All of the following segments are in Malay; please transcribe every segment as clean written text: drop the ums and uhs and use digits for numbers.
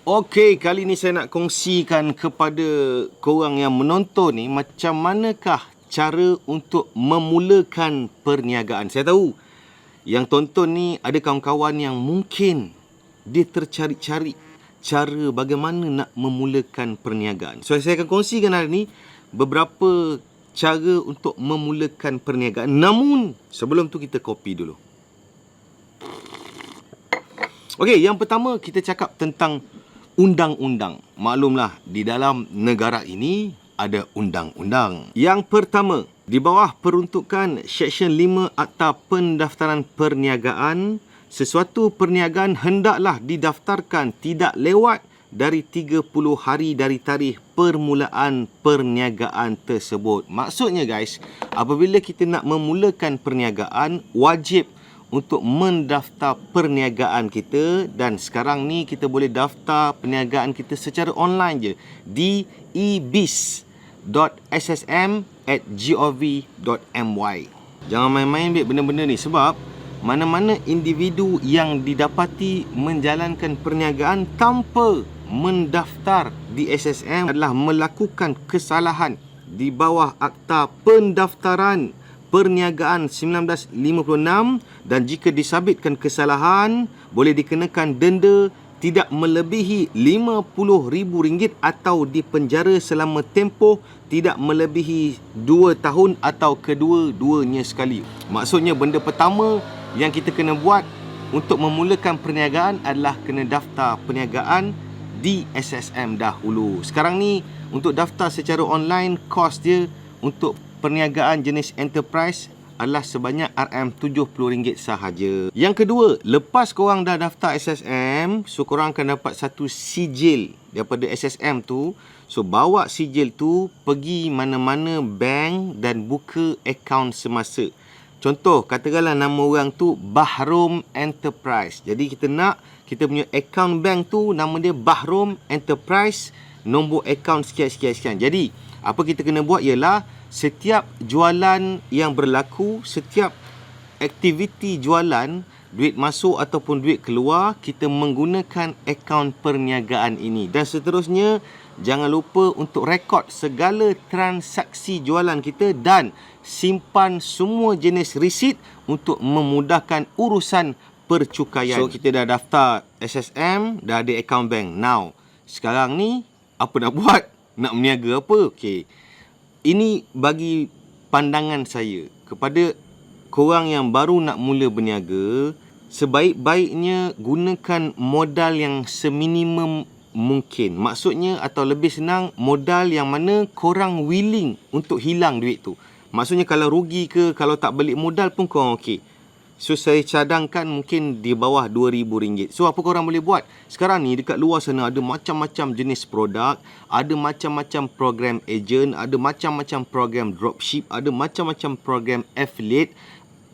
Okey, kali ni saya nak kongsikan kepada korang yang menonton ni macam manakah cara untuk memulakan perniagaan. Saya tahu yang tonton ni ada kawan-kawan yang mungkin dia tercari-cari cara bagaimana nak memulakan perniagaan. So saya akan kongsikan hari ni beberapa cara untuk memulakan perniagaan. Namun sebelum tu kita kopi dulu. Okey, yang pertama kita cakap tentang undang-undang. Maklumlah, di dalam negara ini ada undang-undang. Yang pertama, di bawah peruntukan Seksyen 5 Akta Pendaftaran Perniagaan, sesuatu perniagaan hendaklah didaftarkan tidak lewat dari 30 hari dari tarikh permulaan perniagaan tersebut. Maksudnya guys, apabila kita nak memulakan perniagaan, wajib untuk mendaftar perniagaan kita, dan sekarang ni kita boleh daftar perniagaan kita secara online je di ebis.ssm@gov.my. Jangan main-main benda-benda ni, sebab mana-mana individu yang didapati menjalankan perniagaan tanpa mendaftar di SSM adalah melakukan kesalahan di bawah Akta Pendaftaran Perniagaan 1956, dan jika disabitkan kesalahan boleh dikenakan denda tidak melebihi RM50,000 atau dipenjara selama tempoh tidak melebihi 2 tahun atau kedua-duanya sekali. Maksudnya benda pertama yang kita kena buat untuk memulakan perniagaan adalah kena daftar perniagaan di SSM dahulu. Sekarang ni untuk daftar secara online, kos dia untuk perniagaan jenis enterprise adalah sebanyak RM70 sahaja. Yang kedua, lepas korang dah daftar SSM, so korang akan dapat satu sijil daripada SSM tu. So bawa sijil tu pergi mana-mana bank dan buka akaun semasa. Contoh, katakanlah nama orang tu Bahrom Enterprise. Jadi kita nak kita punya akaun bank tu nama dia Bahrom Enterprise, nombor akaun sekian-sekian. Jadi apa kita kena buat ialah setiap jualan yang berlaku, setiap aktiviti jualan, duit masuk ataupun duit keluar, kita menggunakan akaun perniagaan ini. Dan seterusnya, jangan lupa untuk rekod segala transaksi jualan kita dan simpan semua jenis resit untuk memudahkan urusan percukaian. So, kita dah daftar SSM, dah ada akaun bank. Now, sekarang ni, apa nak buat? Nak berniaga apa? Okey. Ini bagi pandangan saya kepada korang yang baru nak mula berniaga, sebaik-baiknya gunakan modal yang seminimum mungkin. Maksudnya, atau lebih senang, modal yang mana korang willing untuk hilang duit tu. Maksudnya kalau rugi ke, kalau tak balik modal pun korang okey. So saya cadangkan mungkin di bawah RM2,000. So apa korang boleh buat? Sekarang ni dekat luar sana ada macam-macam jenis produk, ada macam-macam program agent, ada macam-macam program dropship, ada macam-macam program affiliate.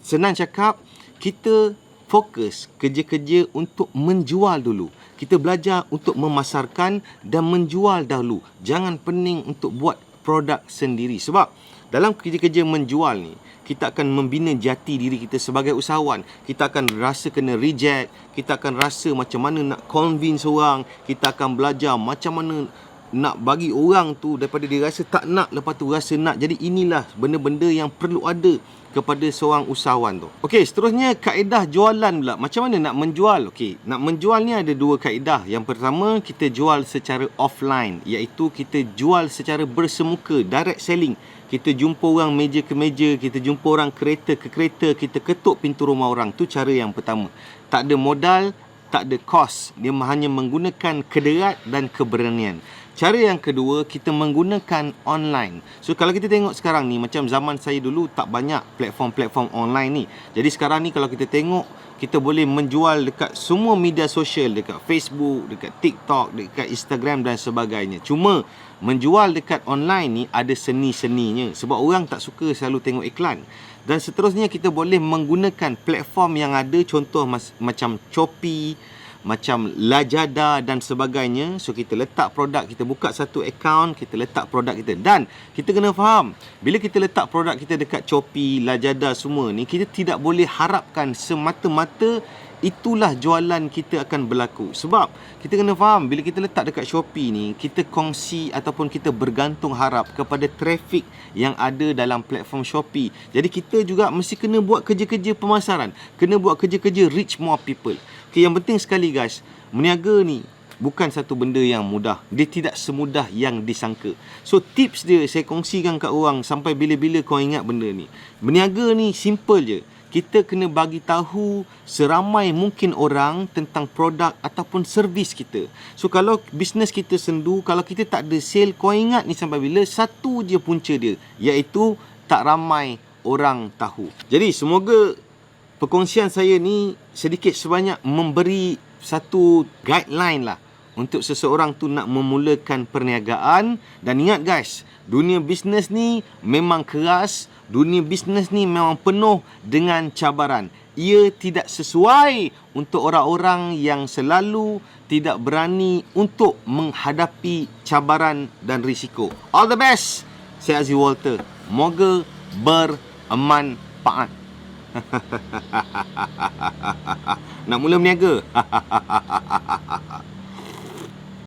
Senang cakap, kita fokus kerja-kerja untuk menjual dulu. Kita belajar untuk memasarkan dan menjual dahulu. Jangan pening untuk buat produk sendiri. Sebab dalam kerja-kerja menjual ni, kita akan membina jati diri kita sebagai usahawan. Kita akan rasa kena reject. Kita akan rasa macam mana nak convince orang. Kita akan belajar macam mana nak bagi orang tu daripada dia rasa tak nak, lepas tu rasa nak. Jadi inilah benda-benda yang perlu ada kepada seorang usahawan tu. Okey, seterusnya kaedah jualan pula. Macam mana nak menjual? Okey, nak menjual ni ada dua kaedah. Yang pertama, kita jual secara offline, iaitu kita jual secara bersemuka, direct selling. Kita jumpa orang meja ke meja, kita jumpa orang kereta ke kereta, kita ketuk pintu rumah orang. Tu cara yang pertama. Tak ada modal, tak ada kos. Dia hanya menggunakan kederat dan keberanian. Cara yang kedua, kita menggunakan online. So kalau kita tengok sekarang ni, macam zaman saya dulu tak banyak platform-platform online ni. Jadi sekarang ni kalau kita tengok, kita boleh menjual dekat semua media sosial, dekat Facebook, dekat TikTok, dekat Instagram dan sebagainya. Cuma menjual dekat online ni ada seni-seninya, sebab orang tak suka selalu tengok iklan. Dan seterusnya kita boleh menggunakan platform yang ada, contoh macam Shopee, macam Lazada dan sebagainya. So kita letak produk, kita buka satu akaun, kita letak produk kita. Dan kita kena faham, bila kita letak produk kita dekat Shopee, Lazada semua ni, kita tidak boleh harapkan semata-mata itulah jualan kita akan berlaku. Sebab kita kena faham, bila kita letak dekat Shopee ni, kita kongsi ataupun kita bergantung harap kepada trafik yang ada dalam platform Shopee. Jadi kita juga mesti kena buat kerja-kerja pemasaran, kena buat kerja-kerja reach more people. Okay, yang penting sekali guys, meniaga ni bukan satu benda yang mudah. Dia tidak semudah yang disangka. So tips dia saya kongsikan kat orang sampai bila-bila kau ingat benda ni. Berniaga ni simple je. Kita kena bagi tahu seramai mungkin orang tentang produk ataupun servis kita. So kalau bisnes kita sendu, kalau kita tak ada sale, kau ingat ni sampai bila, satu je punca dia, iaitu tak ramai orang tahu. Jadi semoga perkongsian saya ni sedikit sebanyak memberi satu guideline lah untuk seseorang tu nak memulakan perniagaan. Dan ingat guys, dunia bisnes ni memang keras, dunia bisnes ni memang penuh dengan cabaran. Ia tidak sesuai untuk orang-orang yang selalu tidak berani untuk menghadapi cabaran dan risiko. All the best. Saya Aziz Walter. Moga bermanfaat. Nak mula berniaga?